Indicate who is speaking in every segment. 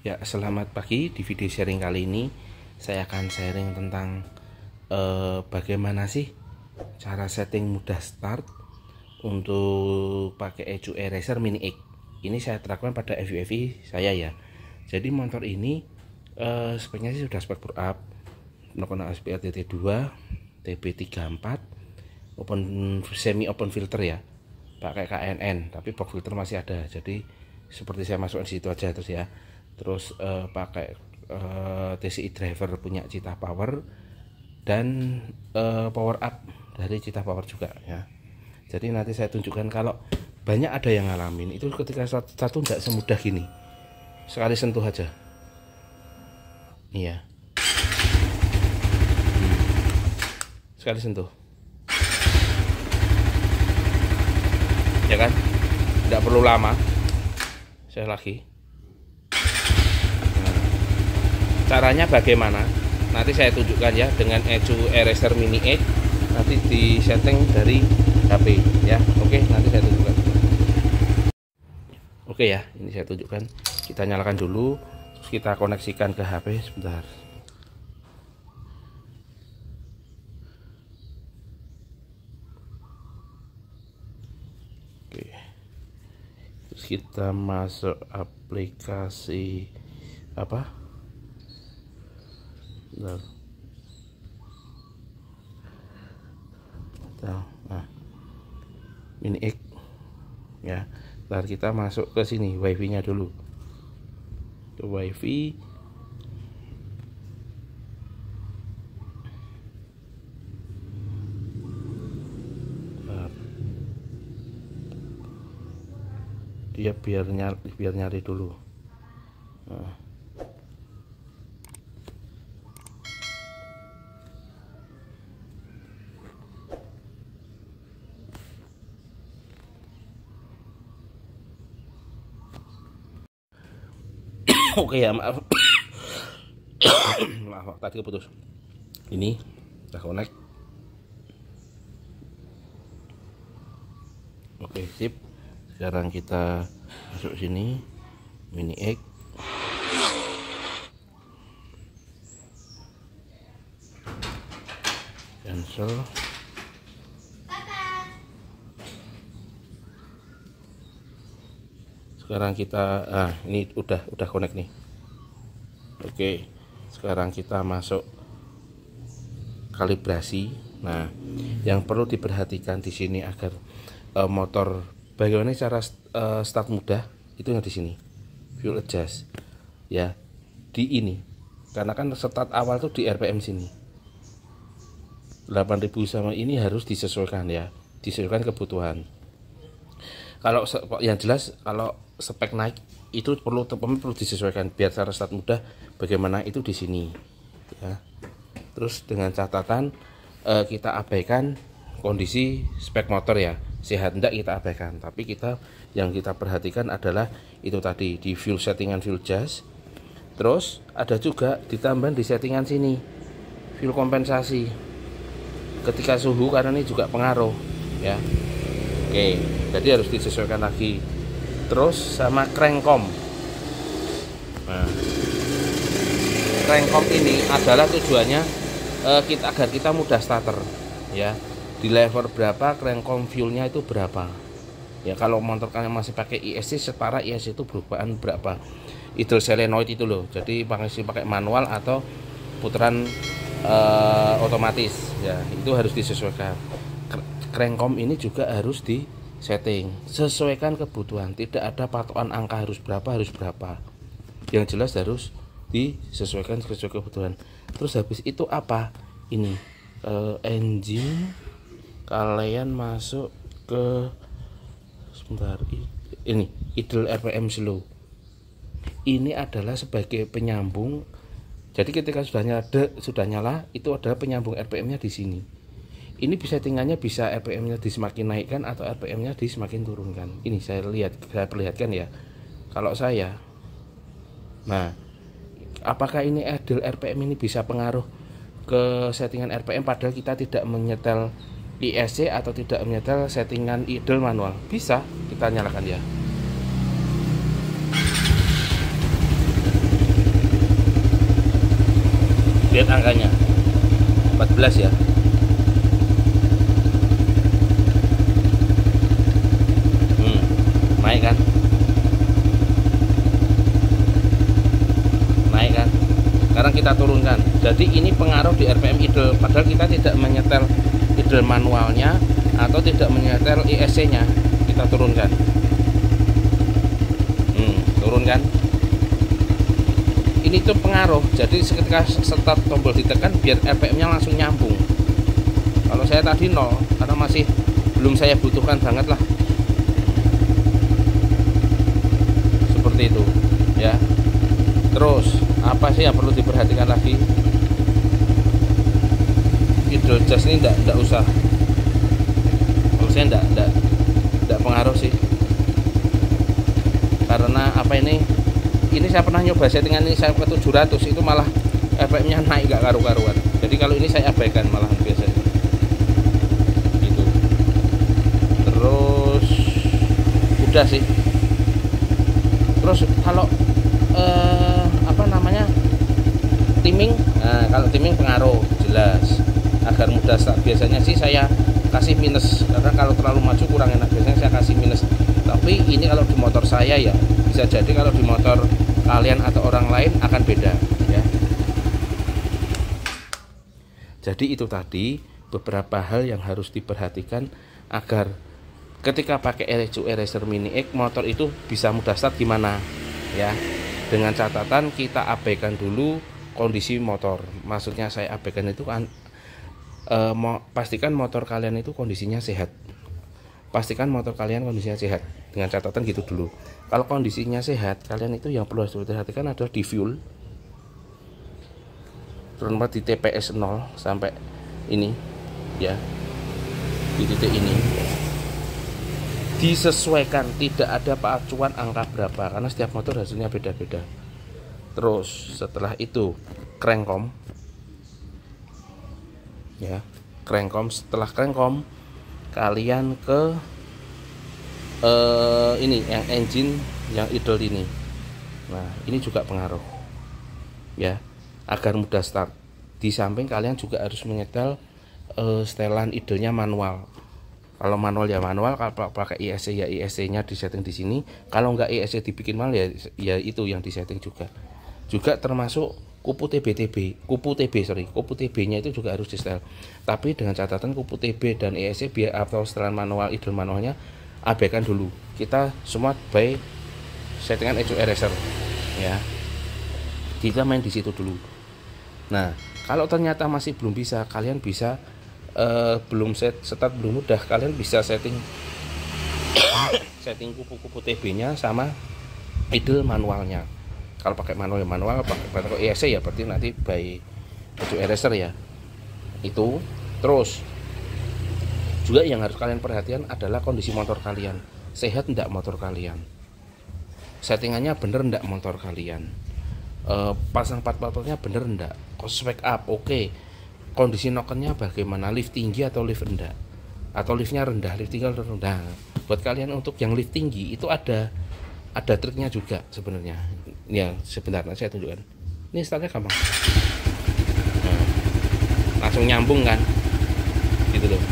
Speaker 1: Ya, selamat pagi. Di video sharing kali ini saya akan sharing tentang bagaimana sih cara setting mudah start untuk pakai ECU Eraser Mini X. Ini saya terapkan pada FUV saya ya. Jadi motor ini speknya sih sudah spek pro up, melakukan ASPR TT2, TB34, open semi open filter ya, pakai KNN, tapi box filter masih ada. Jadi seperti saya masukkan situ aja terus ya. Terus pakai TCI driver punya Cita Power dan power up dari Cita Power juga ya. Jadi nanti saya tunjukkan, kalau banyak ada yang ngalamin itu ketika satu tidak semudah gini, sekali sentuh aja iya, sekali sentuh ya kan, tidak perlu lama. Saya lagi caranya bagaimana nanti saya tunjukkan ya dengan ECU Eraser Mini X, nanti di setting dari HP ya. Oke, nanti saya tunjukkan. Oke ya, ini saya tunjukkan. Kita nyalakan dulu, terus kita koneksikan ke HP sebentar. Oke, terus kita masuk aplikasi apa? Nah, Mini X ya. Ntar kita masuk ke sini, wifi nya dulu, ke wifi. Dia biar nyari dulu. Nah. Oke ya, maaf. Maaf tadi keputus. Ini udah connect. Oke, sip. Sekarang kita masuk sini, Mini X. Cancel. Sekarang kita ini udah connect nih. Oke, sekarang kita masuk kalibrasi. Nah, yang perlu diperhatikan di sini agar motor bagaimana cara start mudah itu yang di sini, fuel adjust ya, di ini karena kan start awal tuh di RPM sini 8000 sama ini harus disesuaikan ya, disesuaikan kebutuhan. Kalau yang jelas kalau spek naik itu perlu disesuaikan biar cara start mudah. Bagaimana itu di sini ya. Terus dengan catatan kita abaikan kondisi spek motor ya, sehat enggak kita abaikan, tapi yang kita perhatikan adalah itu tadi di fuel settingan fuel adjust. Terus ada juga ditambah di settingan sini fuel kompensasi ketika suhu, karena ini juga pengaruh ya. Oke, jadi harus disesuaikan lagi. Terus sama crankcom. Nah, crankcom ini adalah tujuannya agar kita mudah starter ya. Di level berapa crankcom fuelnya itu berapa ya. Kalau motor kalian masih pakai ISC, setara ISC itu perubahan berapa, idle solenoid itu loh. Jadi pakai manual atau putaran otomatis ya, itu harus disesuaikan. Crankcom ini juga harus di setting, sesuaikan kebutuhan, tidak ada patokan angka harus berapa, yang jelas harus disesuaikan sesuai kebutuhan. Terus habis itu apa ini, engine kalian masuk ke sebentar, ini idle RPM slow. Ini adalah sebagai penyambung. Jadi ketika sudah nyala itu adalah penyambung RPM nya di sini. Ini bisa settingannya, bisa RPM-nya semakin naikkan atau RPM-nya semakin turunkan. Ini saya perlihatkan ya. Kalau saya, nah, apakah ini idle RPM ini bisa pengaruh ke settingan RPM padahal kita tidak menyetel ISC atau tidak menyetel settingan idle manual? Bisa, kita nyalakan ya. lihat angkanya 14 ya. Naik kan, naik kan. Sekarang kita turunkan. Jadi ini pengaruh di RPM idle, padahal kita tidak menyetel idle manualnya atau tidak menyetel ISC nya. Kita turunkan, turunkan. Ini tuh pengaruh. Jadi ketika start tombol ditekan biar RPM nya langsung nyambung. Kalau saya tadi 0 karena masih belum saya butuhkan banget lah, seperti itu ya. Terus apa sih yang perlu diperhatikan lagi? Idle adjust ini enggak usah, kalau saya enggak pengaruh sih, karena apa, ini saya pernah nyoba settingan ini saya ke 700 itu malah RPM nya naik gak karu-karuan. Jadi kalau ini saya abaikan malahan biasanya gitu. Terus udah sih. Terus kalau apa namanya, timing, nah kalau timing pengaruh jelas. Agar mudah start biasanya sih saya kasih minus, karena kalau terlalu maju kurang enak, biasanya saya kasih minus. Tapi ini kalau di motor saya ya, bisa jadi kalau di motor kalian atau orang lain akan beda ya. Jadi itu tadi beberapa hal yang harus diperhatikan agar ketika pakai RSU Racer Mini X motor itu bisa mudah start gimana ya. Dengan catatan kita abaikan dulu kondisi motor. Maksudnya saya abaikan itu kan pastikan motor kalian itu kondisinya sehat. Pastikan motor kalian kondisinya sehat. Dengan catatan gitu dulu. Kalau kondisinya sehat, kalian itu yang perlu diperhatikan adalah di fuel, terutama di TPS 0 sampai ini ya, di titik ini disesuaikan, tidak ada pacuan angka berapa karena setiap motor hasilnya beda-beda. Terus setelah itu crankom ya, crankom. Setelah crankom kalian ke ini yang engine yang idle ini. Nah ini juga pengaruh ya, agar mudah start. Di samping kalian juga harus menyetel setelan idlenya manual. Kalau manual ya manual, kalau pakai ISC ya ISC nya disetting di sini. Kalau nggak ISC dibikin manual ya itu yang disetting juga. Juga termasuk kupu TB nya itu juga harus di setel. Tapi dengan catatan kupu TB dan ISC biar atau setelan manual idle manualnya abaikan dulu. Kita semua by settingan RSU Racer ya. Kita main di situ dulu. Nah, kalau ternyata masih belum bisa, kalian bisa belum start belum mudah, kalian bisa setting setting kupu-kupu TB-nya sama idle manualnya. Kalau pakai manual ya manual, pakai ESC ya berarti nanti by RSU Racer ya. Itu terus juga yang harus kalian perhatikan adalah kondisi motor kalian. Sehat enggak motor kalian? Settingannya bener enggak motor kalian? Pasang part-partnya bener enggak? Spec up oke. Kondisi nokennya bagaimana? Lift tinggi atau lift rendah? Atau liftnya rendah, lift tinggi atau rendah? Buat kalian untuk yang lift tinggi itu ada triknya juga sebenarnya. Ya sebentar saya tunjukkan. Ini startnya gampang. Nah, langsung nyambung kan? Gitu loh.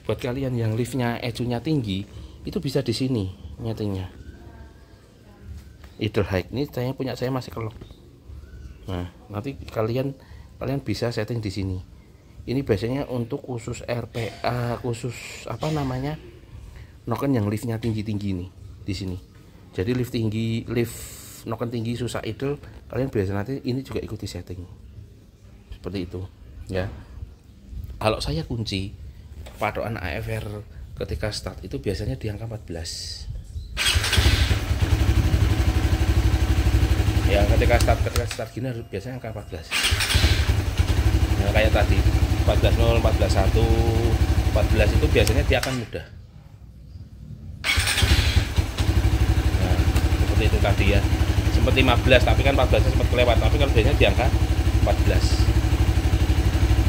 Speaker 1: Buat kalian yang liftnya ECU-nya tinggi, itu bisa di sini nyetingnya. Idle high ini punya saya masih kelok. Nah, nanti kalian bisa setting di sini. Ini biasanya untuk khusus RPA, khusus apa namanya, noken yang liftnya tinggi-tinggi nih di sini. Jadi lift tinggi, lift noken tinggi susah idle, kalian biasa nanti ini juga ikuti setting. Seperti itu ya. Kalau saya kunci patokan AFR ketika start itu biasanya di angka 14 ya. Ketika start gini harus biasanya angka 14 ya, kayak tadi 14.0, 14.1, 14 itu biasanya dia akan mudah. Nah seperti itu tadi ya, sempat 15 tapi kan 14 sempat kelewat, tapi kalau biasanya di angka 14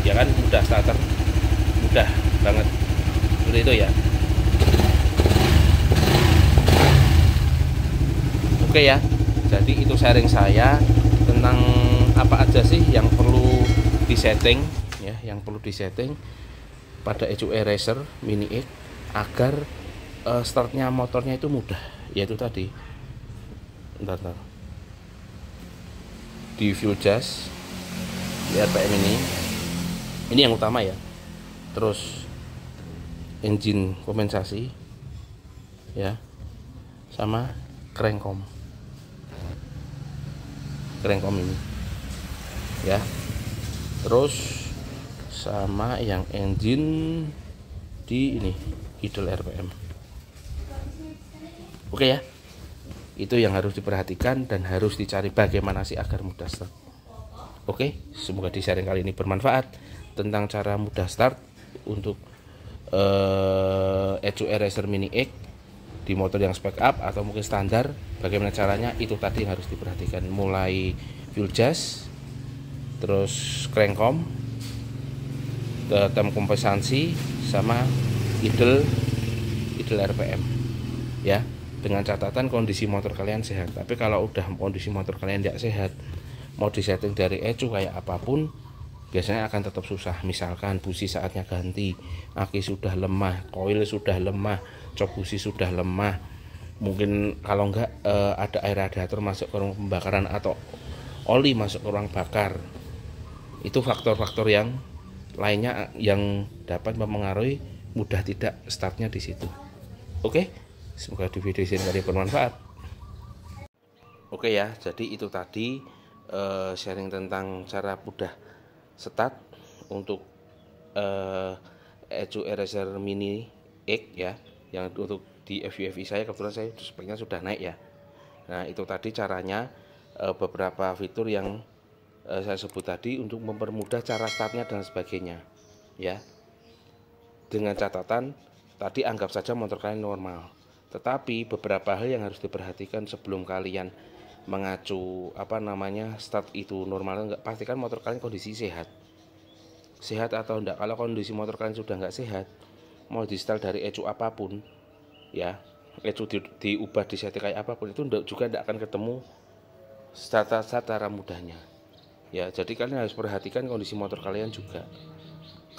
Speaker 1: ya kan, mudah starter, mudah banget seperti itu ya. Oke ya, jadi itu sharing saya tentang apa aja sih yang perlu disetting ya, yang perlu disetting pada ECU Racer Mini X agar startnya motornya itu mudah, yaitu tadi bentar. Di fuel gas di RPM ini yang utama ya, terus engine kompensasi ya, sama crankcom ini ya, terus sama yang engine di ini idle RPM. Oke ya, itu yang harus diperhatikan dan harus dicari bagaimana sih agar mudah start. Oke, semoga di sharing kali ini bermanfaat tentang cara mudah start untuk ECU Racer Mini X di motor yang spec up atau mungkin standar. Bagaimana caranya, itu tadi yang harus diperhatikan, mulai fuel gas, terus crankcom, tem kompensasi, sama idle RPM ya, dengan catatan kondisi motor kalian sehat. Tapi kalau udah kondisi motor kalian tidak sehat, mau disetting dari ECU kayak apapun, biasanya akan tetap susah. Misalkan busi saatnya ganti, aki sudah lemah, koil sudah lemah, cok busi sudah lemah, mungkin kalau enggak ada air radiator masuk ke ruang pembakaran atau oli masuk ke ruang bakar. Itu faktor-faktor yang lainnya yang dapat mempengaruhi mudah tidak startnya di situ. Oke, semoga di video ini kali bermanfaat. Oke ya, jadi itu tadi sharing tentang cara mudah start untuk ECU Racer Mini X ya, yang untuk di FUVI saya kebetulan saya speknya sudah naik ya. Nah itu tadi caranya, beberapa fitur yang saya sebut tadi untuk mempermudah cara startnya dan sebagainya ya, dengan catatan tadi anggap saja motor kalian normal, tetapi beberapa hal yang harus diperhatikan sebelum kalian mengacu start itu normal enggak, pastikan motor kalian kondisi sehat atau enggak. Kalau kondisi motor kalian sudah enggak sehat, mau di start dari ECU apapun ya, ECU diubah di setting kayak apapun, itu juga enggak akan ketemu start secara mudahnya ya. Jadi kalian harus perhatikan kondisi motor kalian juga.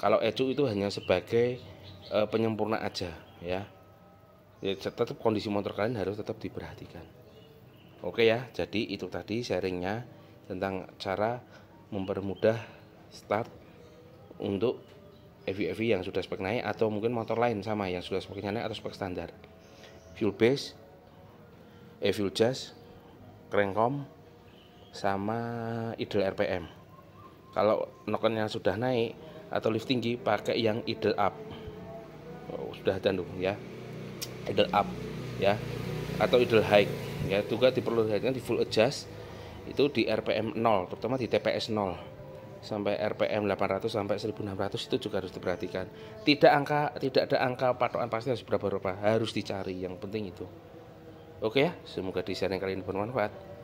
Speaker 1: Kalau ECU itu hanya sebagai penyempurna aja ya, tetap kondisi motor kalian harus tetap diperhatikan. Oke ya, jadi itu tadi sharingnya tentang cara mempermudah start untuk EV yang sudah spek naik atau mungkin motor lain sama yang sudah speknya naik atau spek standar. Fuel base, fuel gas, crankcom, sama idle RPM. Kalau nokennya sudah naik atau lift tinggi, pakai yang idle up. Sudah ada ya, idle up ya, atau idle high ya. Juga diperlukan di full adjust itu di RPM 0, terutama di TPS 0 sampai RPM 800 sampai 1600 itu juga harus diperhatikan. Tidak ada angka patokan pasti harus berapa, harus dicari, yang penting itu. Oke ya, semoga di sharing kali ini bermanfaat.